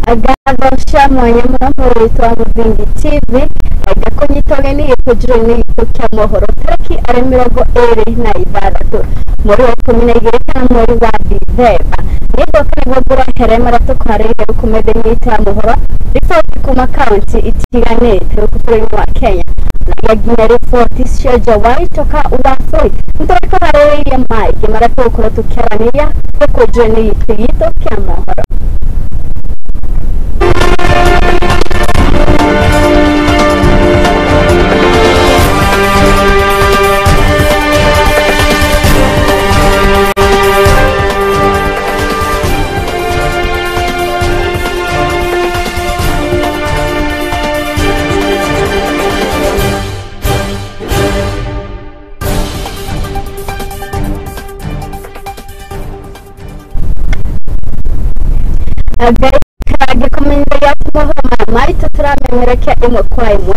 Agabasha mwenye Mohoro witwa Muvingi TV gakonyitogeni ikujire ni kya Mohoro tariki ari 26 muri 12 muri wa Dizemba nigo kanigwa gura herema rato kare kumede n'ita Mohoro report kuma county itigane tukufuri wa Kenya na yagiye report shoja waitoka uwafoi ntoreka hare ya Mike marato kora tukiranira kujire ni ikigito kya Mohoro. Gikuo ya Mohoro Maito turamenyereka imwe kwa imwe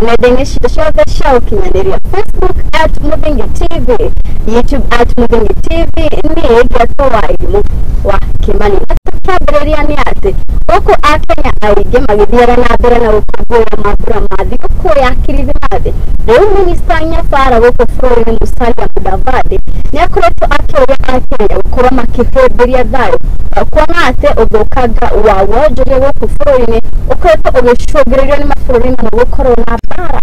nadengeshi shoza show kinyandiria Facebook @Muvingi TV, YouTube @Muvingi TV ni gato waimu wa kimani atakiabiria ni ate oko akenya aige magidira na bera na ukubura mabura madi ko yakirize made rero minister nyafara woko Florine Musalia Mudavadi nyakureto akyoya akenya ukora makiheberia dayo kwa nate obokaga wawojere woko Florine ukweto obeshogerera ni mafurine mu corona bara.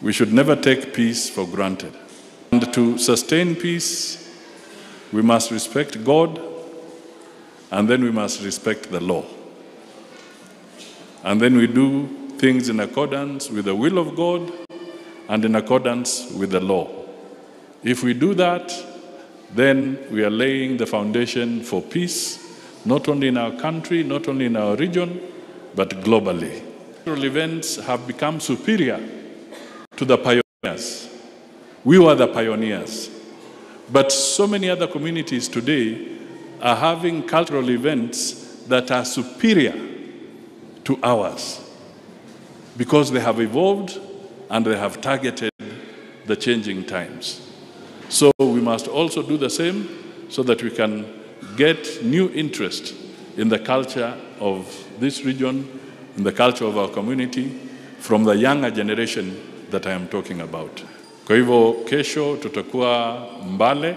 We should never take peace for granted. And to sustain peace, we must respect God, and then we must respect the law. And then we do things in accordance with the will of God and in accordance with the law. If we do that, then we are laying the foundation for peace, not only in our country, not only in our region, but globally. Natural events have become superior to the pioneers. We were the pioneers. But so many other communities today are having cultural events that are superior to ours because they have evolved and they have targeted the changing times. So we must also do the same so that we can get new interest in the culture of this region, in the culture of our community, from the younger generation that I am talking about. Kwa hivyo kesho tutakuwa Mbale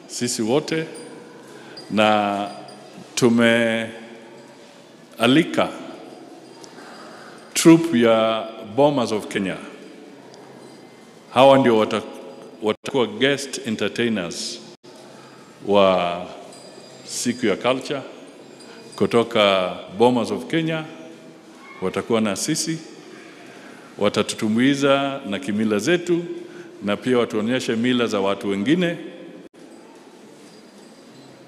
sisi wote na tumealika troop ya Bombers of Kenya. Hawa ndio watakuwa guest entertainers wa siku ya culture kutoka Bombers of Kenya. Watakuwa na sisi, watatutumbuiza na kimila zetu na pia watuonyeshe mila za watu wengine,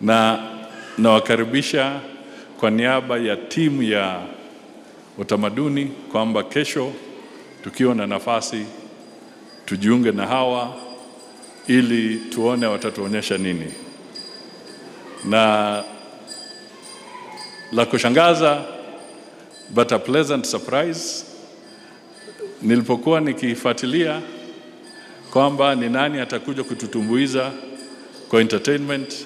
na nawakaribisha kwa niaba ya timu ya utamaduni kwamba kesho tukiwa na nafasi tujiunge na hawa ili tuone watatuonyesha nini. Na la kushangaza but a pleasant surprise, nilipokuwa nikifuatilia kwamba ni nani atakuja kututumbuiza kwa entertainment,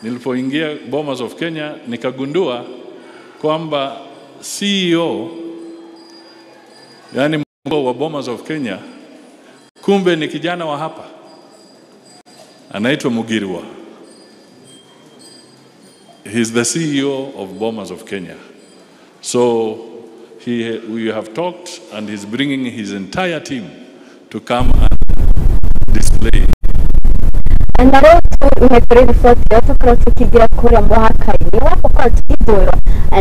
nilipoingia Bombers of Kenya nikagundua kwamba CEO, yani mkuu wa Bombers of Kenya, kumbe ni kijana wa hapa, anaitwa Mugirwa. He's the CEO of Bombers of Kenya. So we have talked and he's bringing his entire team to come and display. And the imekuri ripoti yote kwa tukigira kura mwakaini wapo kwa idoro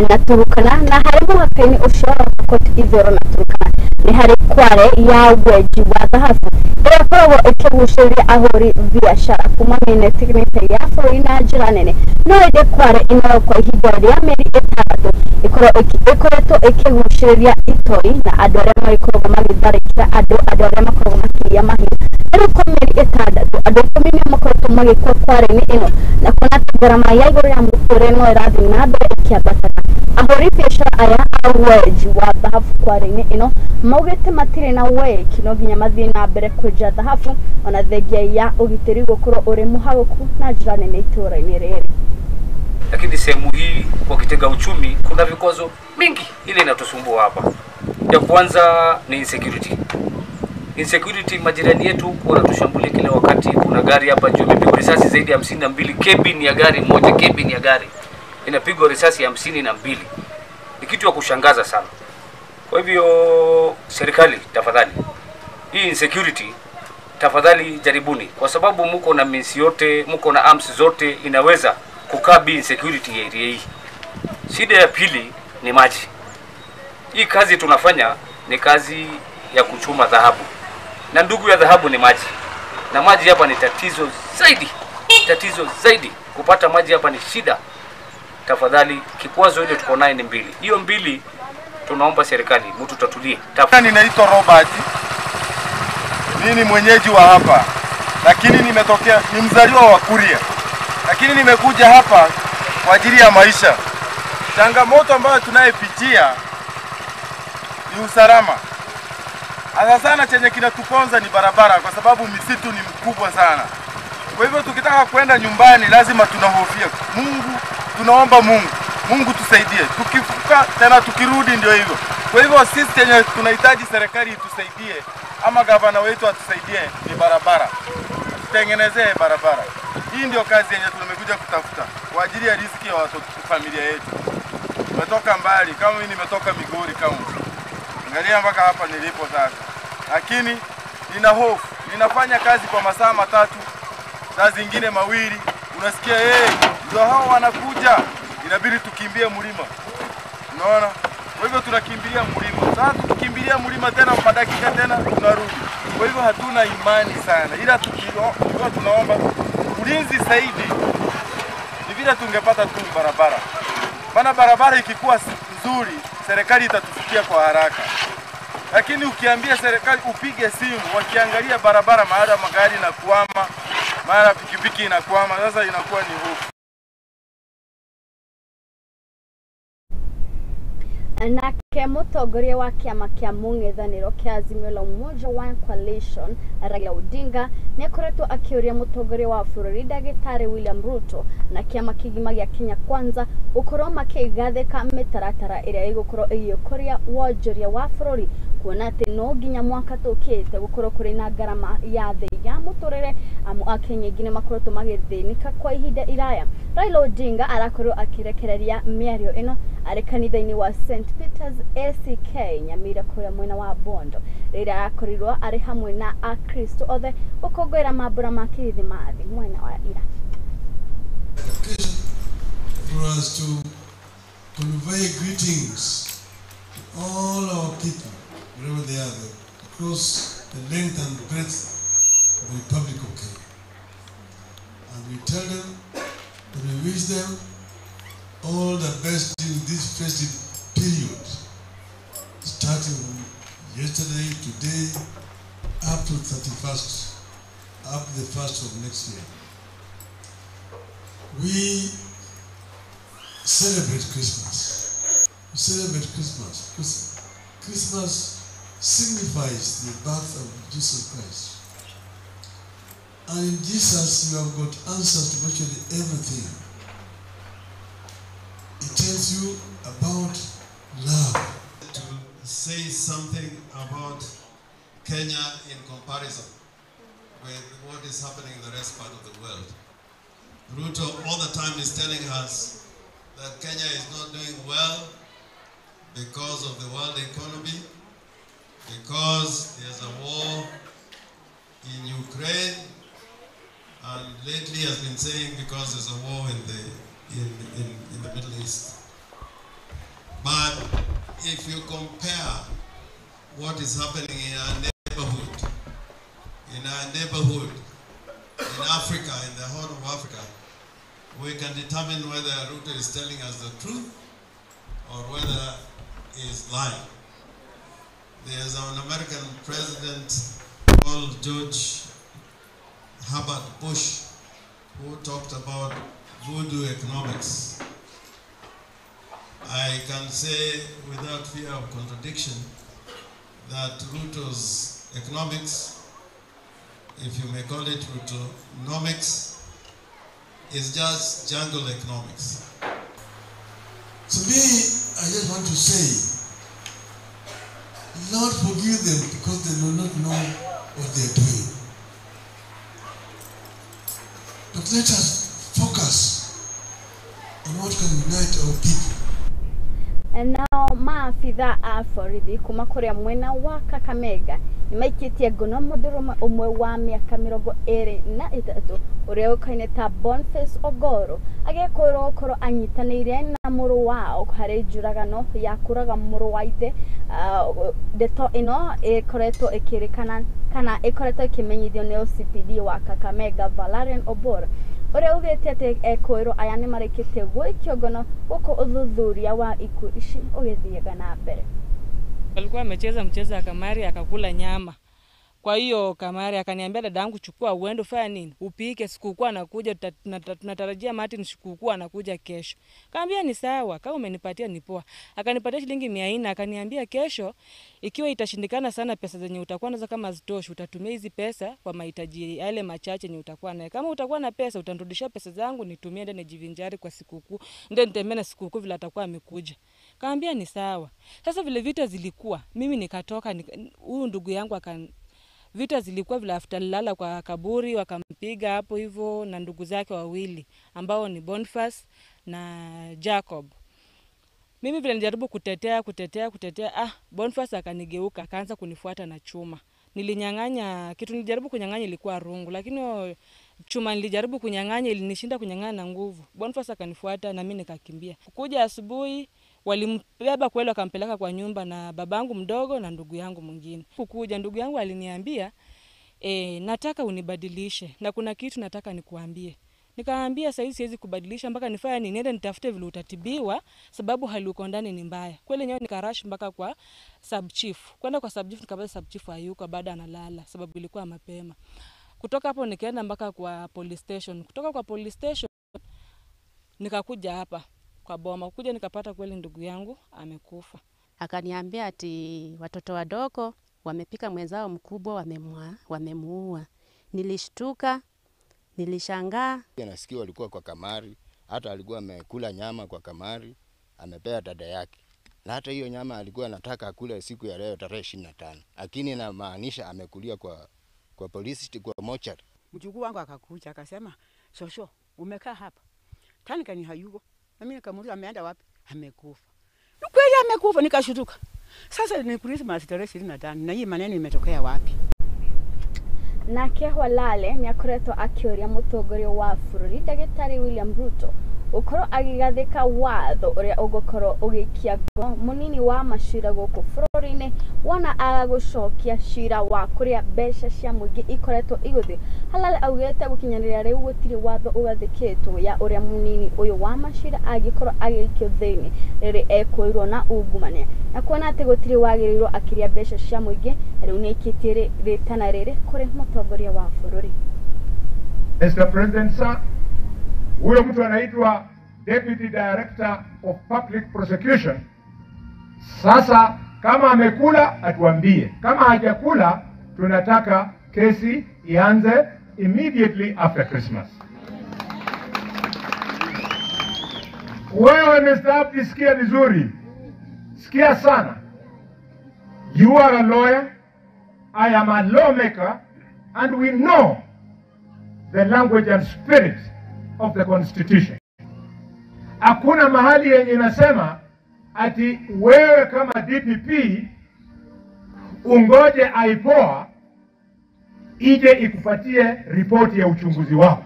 na turukana na hari mwakaini ushora kwa idoro na turukana ni hari Kware ya weji wa dhahabu ila kwa ekebushiria ahori biashara kuma mine tignite ya foina jiranene no ide Kware ina kwa higari ya meri etatu ikoro ekebushiria itori na adorema ikoro mami barikira adorema kwa maki ya mahi ila kwa meri etatu adorema mako gutuma Gikuo Kware-inĩ ĩno na kuona ngarama ya igũrũ ya mũtũrĩre no ĩrathiĩ na mbere ĩkĩambataga. Ahũri biacara aya a weji wa thahabu Kware-inĩ ĩno maugĩte matirĩ na weki no nginya mathiĩ na mbere kwenja thahabu ona thengia ya ũgitĩri gũkorwo ũrĩ mũhagũku na njĩra nene itũra-inĩ rĩrĩ. Lakini sehemu hii kwa kitega uchumi kuna vikwazo mingi ile inatusumbua hapa. Ya kwanza ni insecurity. Insecurity, majirani yetu huko wanatushambulia kila wakati. Kuna gari hapa juu imepigwa risasi zaidi ya 52, cabin ya gari moja, cabin ya gari inapigwa risasi ya 52. Ni kitu ya kushangaza sana. Kwa hivyo serikali, tafadhali, hii insecurity tafadhali jaribuni, kwa sababu mko na means yote, mko na arms zote, inaweza kukabi insecurity ya area hii. Shida ya pili ni maji. Hii kazi tunafanya ni kazi ya kuchuma dhahabu, na ndugu ya dhahabu ni maji, na maji hapa ni tatizo zaidi. Tatizo zaidi, kupata maji hapa ni shida. Tafadhali, kikwazo ile tuko naye ni mbili. Hiyo mbili tunaomba serikali mtu tatulie. Ninaitwa Robert. Mimi ni mwenyeji wa hapa, lakini nimetokea, ni mzaliwa wa Kuria, lakini nimekuja hapa kwa ajili ya maisha. Changamoto ambayo tunayepitia ni usalama. Hasa sana chenye kinatuponza ni barabara, kwa sababu misitu ni mkubwa sana. Kwa hivyo tukitaka kwenda nyumbani lazima tunahofia Mungu, tunaomba Mungu tusaidie. Tukifuka tena tukirudi ndio hivyo. Kwa hivyo sisi chenye tunahitaji serikali itusaidie ama gavana wetu atusaidie ni barabara. Tutengenezee barabara. Hii ndio kazi yenye tumekuja kutafuta kwa ajili ya riziki ya watoto, familia yetu. Tumetoka mbali, kama mimi nimetoka Migori County. Angalia mpaka hapa nilipo sasa. Lakini nina hofu. Ninafanya kazi kwa masaa matatu, saa zingine mawili. Unasikia ndio hao wanakuja. Inabidi tukimbie mlima. Unaona? Kwa hivyo tunakimbilia mlima. Sasa tukimbilia mlima tena kwa dakika tena tunarudi. Kwa hivyo hatuna imani sana. Ila tukiwa tunaomba ulinzi zaidi. Ni vile tungepata tu barabara. Maana barabara ikikuwa nzuri, serikali itatufikia kwa haraka. Lakini ukiambia serikali upige simu, wakiangalia barabara mahali magari na kuama, mara pikipiki inakwama, sasa inakuwa ni hofu. Nake mũtongoria wa kĩama kĩa mũng'ethanĩro kĩa Azimio la Umoja One Coalition Raila Odinga nĩakoretwo akĩũria mũtongoria wa bũrũri Ndagĩtarĩ William Ruto na kĩama kĩgima gĩa Kenya Kwanza gũkorwo makĩgathĩka mĩtaratara ĩrĩa ĩgũkorwo ĩgĩũkũria wonjoria wa bũrũri, kuona atĩ no nginya mwaka tũkĩte gũkorwo kũrĩ na ngarama ya thĩ ya mũtũrĩre, amu Akenya aingĩ nĩmakoretwo magĩthĩnĩka kwa ihinda iraya. Raila Odinga arakorwo akĩrekereria mĩario ĩno arĩ kanitha-inĩ wa St Peter's ACK Nyamira kũrĩa mwena wa Bondo, rĩrĩa arakorirwo arĩ hamwe na Akristo othe gũkũngũĩra mambũra ma kirithimathi mwena wa ira. For us to convey greetings to all our people, wherever they are, across the length and breadth of the Republic of Kenya. And we tell them that we wish them all the best in this festive period, starting from yesterday, today, up to 31st, up to the 1st of next year. We celebrate Christmas. We celebrate Christmas because Christmas signifies the birth of Jesus Christ. And in Jesus you have got answers to virtually everything. It tells you about love. To say something about Kenya in comparison with what is happening in the rest part of the world. Ruto all the time is telling us that Kenya is not doing well because of the world economy, because there's a war in Ukraine, and lately has been saying because there's a war in the Middle East. But if you compare what is happening in our neighborhood, in Africa, in the Horn of Africa, we can determine whether Ruto is telling us the truth or whether he is lying. There's an American president called George Herbert Bush who talked about voodoo economics. I can say without fear of contradiction that Ruto's economics, if you may call it Rutonomics, is just jungle economics. To me, I just want to say, Lord forgive them because they do not know what they are doing. But let us focus on what can unite our people. And now maafitha a borithi kuma kuria mwena wa Kakamega nimaikitie ngono mũndũrũme ũmwe wa mĩaka 23 ũrĩa ũkaine ta Boniface Ogoro agĩkorwo korwo anyitanĩire na mũrũ wao harĩ njũragano ya kũraga mũrũ wa ithe. Ndeto ĩno ĩkoretwo ĩkĩrĩkana kana ĩkoretwo ĩkĩmenyithio nĩ OCPD wa Kakamega Valerian Obora ũrĩa ugĩte atĩ ekwĩrwo aya nĩ marĩkĩte gwĩkio ngono gũkũ ũthuthuria wa ikuũ ici ũgĩthiaga na mbere. Alikuwa amecheza mchezo wa kamari akakula nyama. Kwa hiyo kamari akaniambia dadangu, chukua uende fanya nini? Upike, sikukuu anakuja, tunatarajia Martin sikukuu anakuja kesho. Kaambia ni sawa, kama umenipatia ni poa. Akanipatia shilingi 400, akaniambia kesho ikiwa itashindikana sana pesa zenye utakuwa nazo kama zitoshi, utatumia hizi pesa kwa mahitaji yale machache yenye utakuwa nayo. Kama utakuwa na pesa utanirudishia pesa zangu nitumie ndio nijivinjari kwa sikukuu. Ndio nitembee na sikukuu vile atakuwa amekuja. Kaambia ni sawa. Sasa vile vita zilikuwa, mimi nikatoka, huyu ndugu yangu vita zilikuwa vile aftalala kwa kaburi wakampiga hapo hivyo na ndugu zake wawili ambao ni Boniface na Jacob. Mimi vile nilijaribu kutetea Boniface akanigeuka akaanza kunifuata na chuma. Nilinyang'anya kitu, nilijaribu kunyang'anya ilikuwa rungu, lakini chuma nilijaribu kunyang'anya ilinishinda kunyang'anya na nguvu. Boniface akanifuata na mimi nikakimbia. Kuja asubuhi walimbeba kweli wakampeleka kwa nyumba na babangu mdogo na ndugu yangu mwingine. Kukuja ndugu yangu aliniambia nataka unibadilishe na kuna kitu nataka nikuambie. Nikaambia sasa siwezi kubadilisha mpaka nifanye nini, niende nitafute vile utatibiwa sababu hali uko ndani ni mbaya. Kweli nyewe nikarash mpaka kwa sub chief. Kwenda kwa sub chief nikapata sub chief hayuko, baada analala sababu ilikuwa mapema. Kutoka hapo nikaenda mpaka kwa police station. Kutoka kwa police station nikakuja hapa kwa boma. Kuja nikapata kweli ndugu yangu amekufa. Akaniambia ati watoto wadogo wamepika mwenzao mkubwa wamemuua. Nilishtuka, nilishangaa. Nasikia walikuwa kwa kamari, hata alikuwa amekula nyama kwa kamari, amepea dada yake. Na hata hiyo nyama alikuwa anataka akule siku ya leo tarehe 25. Lakini inamaanisha amekulia kwa polisi kwa mochari. Mjukuu wangu akakuja akasema, "Shosho, umekaa hapa." Tani kani hayuko. Na mimi nikamuuliza ameenda wapi? Amekufa. Kweli amekufa, nikashutuka. Sasa ni Christmas tarehe 25 na hii maneno imetokea wapi? Nake Walale ni akoretwo akĩũria mũtongoria wa bũrũri Ndagĩtarĩ William Ruto ukorwo agigathĩka watho ũrĩa ũgũkorwo ũgĩikia ngono mũnini wa macira gũkũ bũrũri-inĩ wona agagũcokia cira wa kũrĩa mbeca cia mũingĩ ikoretwo igũthio. Halale augĩte gũkinyanĩria rĩu gũtirĩ watho ũgathĩkĩtwo ya ũrĩa mũnini ũyũ wa macira angĩkorwo agĩikio thĩinĩ rĩrĩ ekwĩrwo na ungumania, na kuona atĩ gũtirĩ wagĩrĩirwo akĩrĩa mbeca cia mũingĩ rĩu nĩ aikĩtie rĩtana rĩrĩ kũrĩ mũtongoria wa bũrũri. Mr. President, sir, huyo mtu anaitwa Deputy Director of Public Prosecution. Sasa kama amekula atuambie, kama hajakula tunataka kesi ianze immediately after Christmas. Wewe mstaafu, sikia vizuri, sikia sana. You are a lawyer, I am a lawmaker, and we know the language and spirit of the Constitution. Hakuna mahali yenye inasema ati wewe kama DPP ungoje aipoa ije ikupatie ripoti ya uchunguzi wako.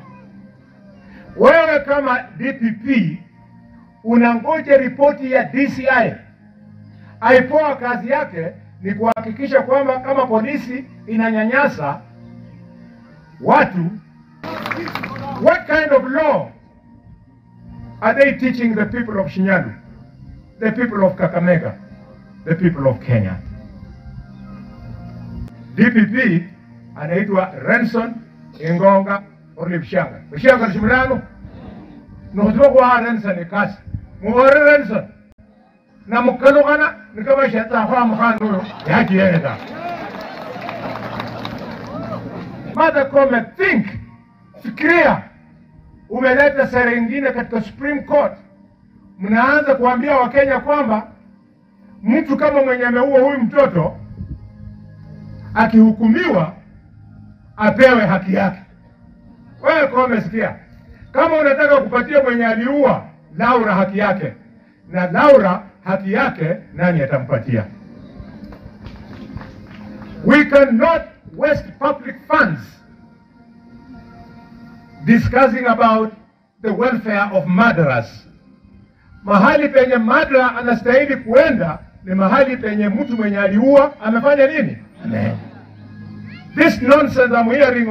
Wewe kama DPP unangoje ripoti ya DCI. Aipoa kazi yake ni kuhakikisha kwamba kama polisi inanyanyasa watu, what kind of law are they teaching the people of Shinyalu, the people of Kakamega, the people of Kenya? DPP anaitwa Renson Ingonga orle bishanga shimrano no zwa kwa rensa ne kas muhore rensa na mukano kana nikaba shata kwa mkhano yaki yenda mada kome think fikiria umeleta sera nyingine katika Supreme Court mnaanza kuambia Wakenya kwamba mtu kama mwenye ameua huyu mtoto akihukumiwa apewe haki yake. Wewe kwa umesikia? Kama unataka kupatia mwenye aliua Laura haki yake, na Laura haki yake nani atampatia? We cannot waste public funds discussing about the welfare of murderers. Mahali penye murderer anastahili kuenda ni mahali penye mtu mwenye aliua amefanya nini? Amen. This nonsense I'm hearing,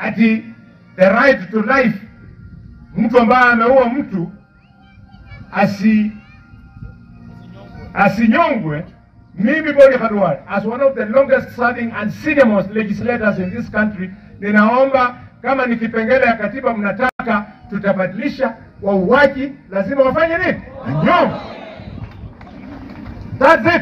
ati the right to life, mtu ambaye ameua mtu asinyongwe. Mimi Boni Khalwal, as one of the longest serving and senior most legislators in this country, ninaomba kama ni kipengele ya katiba mnataka tutabadilisha, wauaji lazima wafanye nini? Nyongwe. That's it.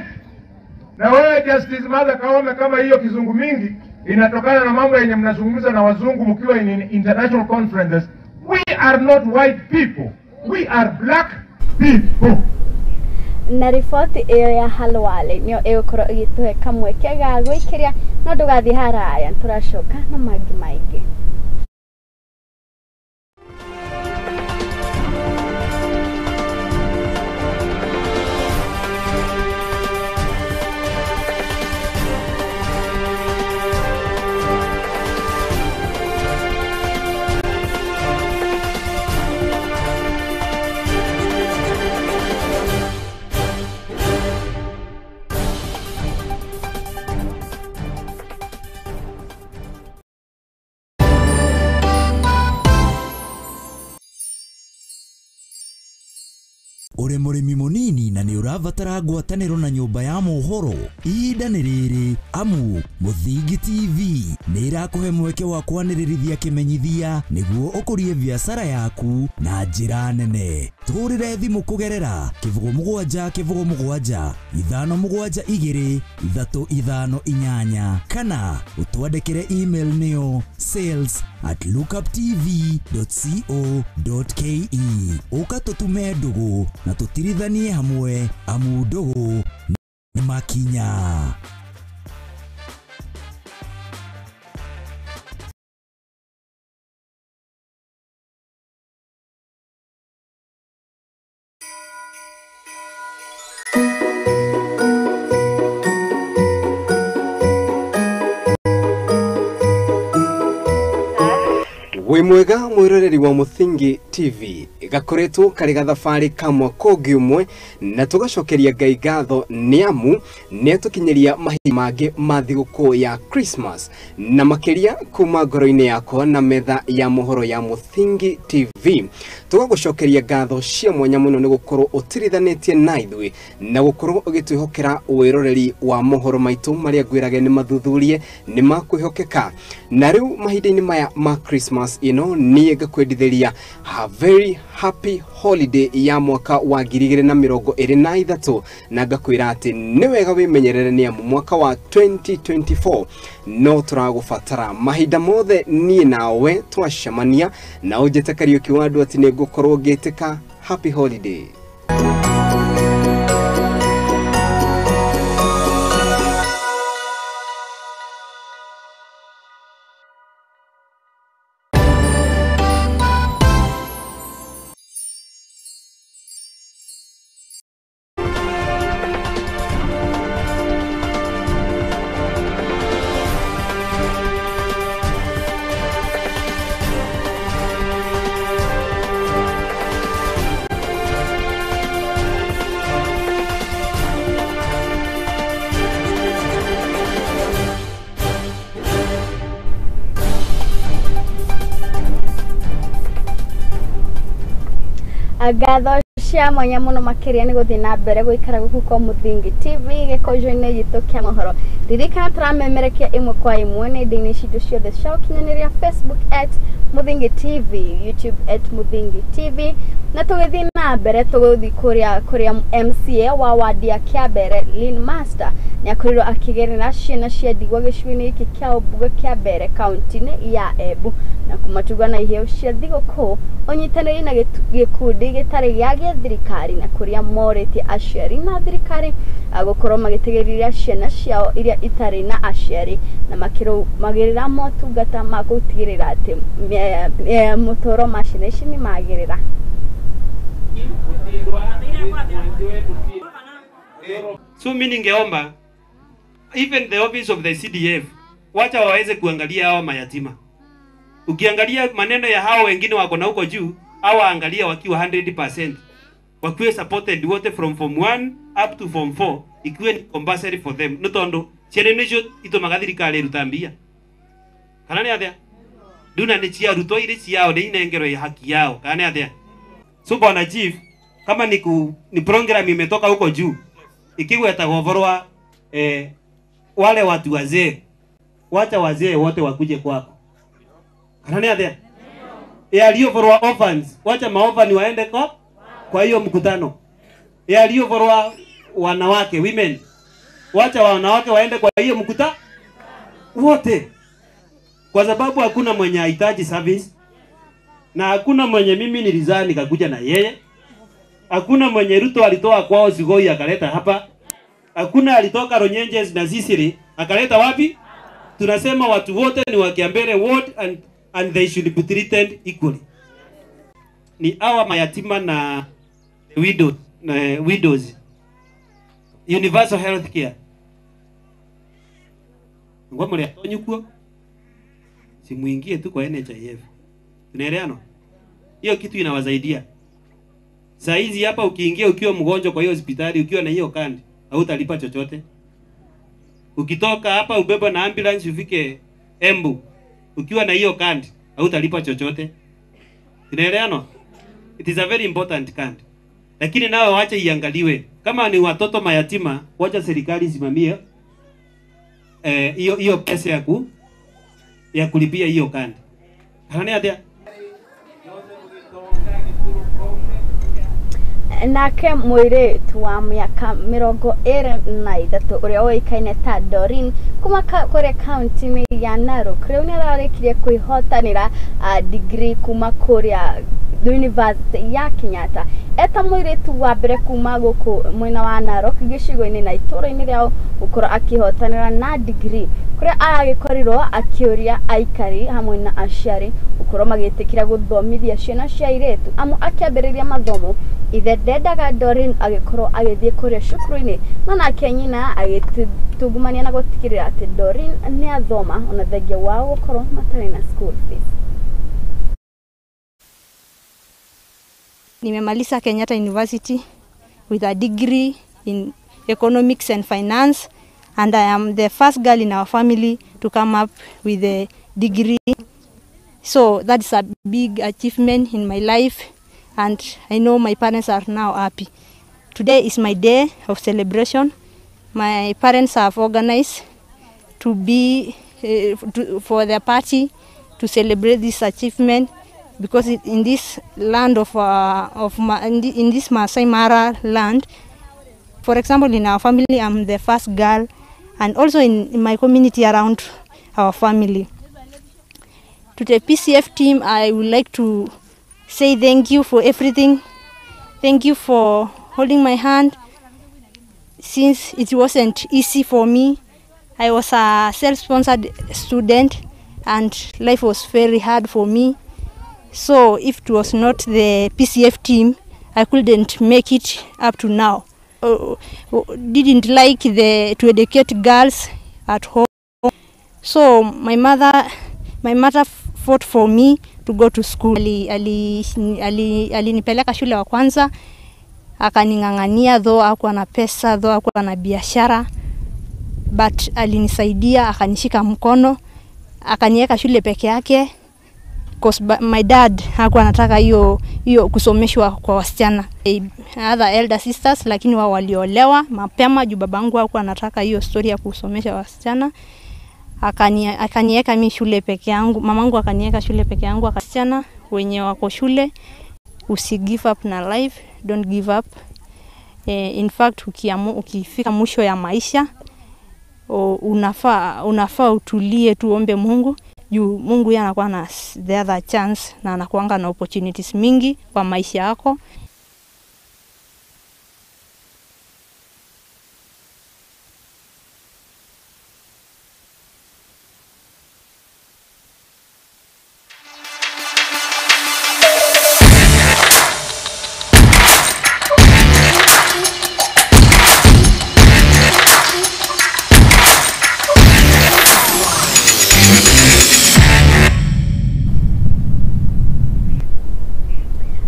Na wewe Justice Martha Koome, kama hiyo kizungu mingi inatokana na mambo yenye mnazungumza na wazungu mkiwa in international conferences, we are not white people, we are black people. Na riboti iyo ya Khalwal nio igukoro igituhe kamwe kega gwikiria no ndugathi haraya turacoka na mangi maingi. Ure murimi munini na ni uravatara ngwataniro na nyumba ya mohoro ihinda ni riri amu Muthingi TV ni irakuhe mweke wa kwanirithia kimenyithia niguo ukurie biashara yaku na njira nene. Tuhurire thimu kugerera kivugo mugwanja ithano mugwanja igiri ithatu ithano inyanya kana utwandikire email niyo sales@lookuptv.co.ke ukatutume ndugu na tutirithanie hamwe amu ndugu ni makinya. Wimwega mwiroreri wa Muthingi TV gakoretwo kari gathabari kamwe kongi umwe na tugacokeria Ngai ngatho niamu netukinyeria mahinda mangi ma thiguku ya Christmas na makiria kuma ngoro-ini yakwa na metha ya mohoro ya Muthingi TV tugagucokeria ngatho cia mwanya muno ni gukorwo utirithanetie na ithui na gukorwo ugitwihokera wiroreri wa mohoro maitu maria ngwirage ni mathuthurie ni makwihokeka na riu mahinda-ini maya ma Christmas ino ni ngakwendithĩria a very happy holiday ya mwaka wa 2023 na ngakwira ati ni wega wimenyerere ni amu mwaka wa 2024 no turagubatara mahinda mothe ni nawe twacemania na ujete Kariuki wandu ati ni ngukorwo ngitĩka happy holiday. Ngatho cia mwanya muno makiria ni guthii na mbere guikara guku kwa Muthingi TV gikojo-ini gitu kia mohoro ririkana turamemerekia imwe kwa imwe nenda-ini citu ciothe cia ukinyaniria Facebook @Muthingi TV, YouTube @Muthingi TV, na tugithii na mbere tuguthi kuria MCA wa wadi ya Kiambere Lynn Master ni akorirwo akigerera ciana cia ndigwa gicwini iki kia Ubuga Kiambere kaunti-ini ya Embu na kumatuga na iheo cia thigũkũ unyitanĩri na gikundi gitari gia thirikari na kuria morĩtie aciari na thirikari gukorwo magĩtegereria ciana ciao iria itari na aciari na makirũmagĩrĩra motungata ma gũtigĩrĩra atĩ mũtũũro ma ciana ici nĩ magĩrĩra. So mimi ningeomba even the office of the CDF wacha waweze kuangalia hao mayatima. Ukiangalia maneno ya hao wengine wako na huko juu, hawa angalia wakiwa 100%. Wakiwe supported wote from form 1 up to form 4, ikiwe ni compulsory for them. Nutondo ciana nicio itumaga thirikari rutambia. Kana ni athia? Duna ni cia ruto iri ciao ni inengero ya haki yao. Kana ni athia? So bwana chief, kama ni program imetoka huko juu, ikiwa yatagovorwa wale watu wazee, wacha wazee wote wakuje kwako. Kana ni athia? Yaliyovorwa orphans, wacha maorphani waende kwa hiyo mkutano. Yaliyovorwa wanawake, women, wacha wanawake waende kwa hiyo mkutano wote. Kwa sababu hakuna mwenye hahitaji service, na hakuna mwenye mimi nilizaa nikakuja na yeye. Hakuna mwenye Ruto alitoa kwao Sigoi akaleta hapa. Hakuna alitoka Ronyenjes na Sisiri akaleta wapi? Tunasema watu wote ni wa Kiambere ward and they should be treated equally. Ni hawa mayatima na widows. Universal health care. Ngomole atonyuko. Simuingie tu kwa NHIF. Tunaelewana? Hiyo kitu inawasaidia. Saa hizi hapa ukiingia ukiwa mgonjwa kwa hiyo hospitali ukiwa na hiyo kandi, hautalipa chochote. Ukitoka hapa ubeba na ambulance ufike Embu, ukiwa na hiyo kandi, hautalipa chochote. Tunaelewana? It is a very important card. Lakini nao wacha iangaliwe. Kama ni watoto mayatima, wacha serikali simamie hiyo pesa ya kulipia hiyo kandi. Kana ni atia? Nake mũirĩtu wa mĩaka 23 ũrĩa ũĩkaine ta Doreen kuma kũrĩa kaunti-inĩ ya Narok rĩu nĩ ararĩkirie kwĩhotanĩra degree kuma kũrĩa University ya Kenyatta. Eta mũirĩtu wa mbere kuma gũkũ mwena wa Narok gĩcigo-inĩ na itũũra-inĩ rĩao gũkorwo akĩhotanĩra na degree kũrĩa aragĩkorirwo akĩũria aikari hamwe na aciari gũkorwo magĩtĩkĩra gũthomithia ciana cia airĩtu amu akĩambĩrĩria mathomo ithe ndendaga Doreen agĩkorwo agĩthiĩ kũrĩa cukuru-inĩ no nake nyina agĩtungumania na gũtigĩrĩra atĩ Doreen nĩ athoma ona thengia wao gũkorwo matarĩ na school fees. Nimemaliza Kenyatta University with a degree in economics and finance, and I am the first girl in our family to come up with a degree. So that's a big achievement in my life, and I know my parents are now happy. Today is my day of celebration. My parents have organized to be for their party to celebrate this achievement, because in this land in this Masai Mara land, for example, in our family, I'm the first girl, and also in my community around our family. To the PCF team, I would like to say thank you for everything. Thank you for holding my hand, since it wasn't easy for me. I was a self-sponsored student, and life was very hard for me. So if it was not the PCF team, I couldn't make it up to now. Didn't like to educate girls at home. So my mother fought for me to go to school. Alinipeleka shule wa kwanza, akaning'ang'ania, though hakuwa na pesa, though hakuwa na biashara, but alinisaidia, akanishika mkono, akaniweka shule peke yake. because my dad hakuwa anataka hiyo kusomeshwa kwa wasichana. Other elder sisters lakini wao waliolewa mapema juu babangu hakuwa anataka hiyo story ya kusomesha wasichana. Akaniweka mimi shule peke yangu. Mamangu akaniweka shule peke yangu. Akasichana wenye wako shule, usi give up na life, don't give up. In fact ukifika mwisho ya maisha unafaa utulie tuombe Mungu. Juu Mungu yeye anakuwa na the other chance na anakuanga na opportunities mingi kwa maisha yako.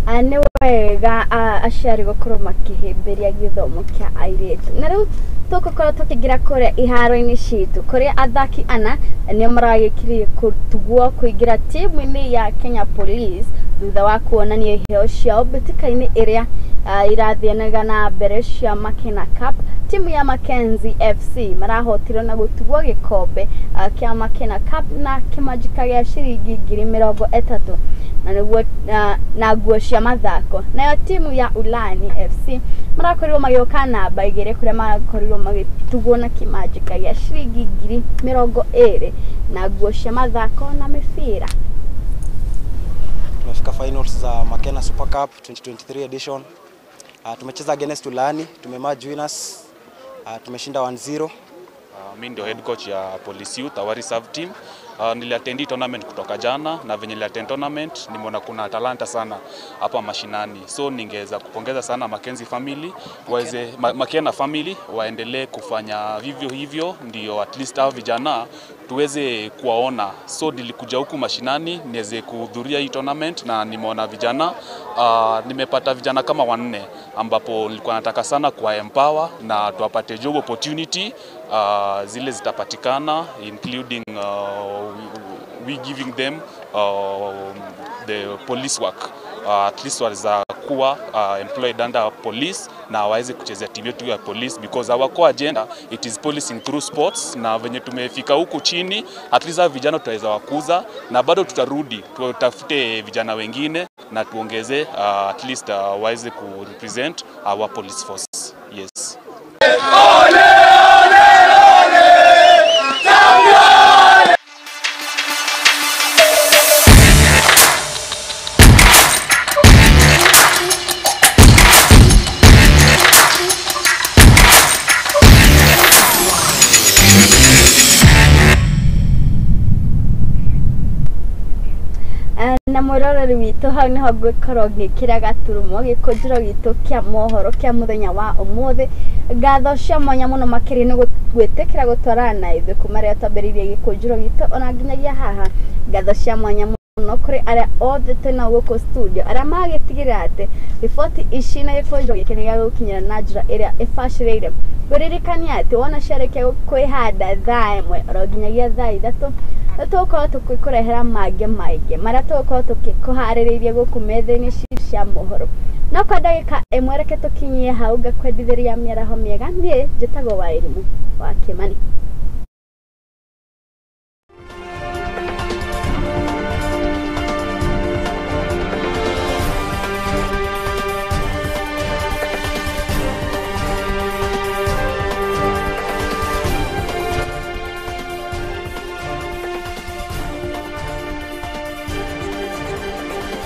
Anewega ashari gukuru makihimbiria githomo kia airetu na riu tukukora tukigira kure iharo-ini citu kuria athaki ana ni maragikiri kutugwo kuingira timu-ini ya Kenya Police thutha wa kuonania iheo ciao bitika-ini iria irathianaga na mbere cia Makena Cup. Timu ya Mackenzie FC marahotirwo na gutugwo gikombe kia Makena Cup na kimajika gia ciringi 30,000 na niguo na nguo cia mathako. Nayo timu ya Ulani FC marakorirwo magioka namba 2 kuria marakorirwo magitugwo na kimajika gia ciringi 20,000 na nguo cia mathako na mipira. Tumefika finals za Makena Super Cup 2023 edition. Tumecheza against Ulani, tumemerge winners. Tumeshinda 1-0. Mimi ndio head coach ya Police Youth, our reserve team. Niliattend tournament kutoka jana na venye niliattend tournament nimeona kuna talanta sana hapa mashinani. So ningeweza kupongeza sana Mackenzie family, Makena family waendelee kufanya vivyo hivyo ndio at least hao vijana tuweze kuwaona. So nilikuja huku mashinani niweze kuhudhuria hii tournament na nimeona vijana nimepata vijana kama 4 ambapo nilikuwa nataka sana kwa empower na tuwapate job opportunity zile zitapatikana including we giving them the police work at least waweza kuwa employed under police na waweze kuchezea timu yetu ya police because our core agenda it is policing through sports. Na venye tumefika huku chini at least vijana tutaweza wakuza na bado tutarudi tutafute vijana wengine na tuongeze at least waweze ku represent our police force. Yes. na muroreri witu hau niho ngwikorwo ngikira gaturumo gikunjiro gitu kia mohoro kia muthenya wa umuthi. Ngatho cia mwanya muno makiri ni gwitikira gutwarana na ithu kuma ria twambiririe gikunjiro gitu ona nginyagia haha. Ngatho cia mwanya muno kuri aria othe twina guku studio aria magitigirira ati riboti ici na gikunjiro giki ni gia gukinyira na njira iria ibacirire. Guririkania ati wona ciarekia kwihanda thaa 1 oro nginyagia thaa 3 tuko tukikurehera mange maige maria tuko tukikuhaririria guku metha-ini cia mohoro no kwa ndagika imwe reke tukinyie hau ngakwendithiria miaraho miega nie njitagwo wa Elimu wa Kimani.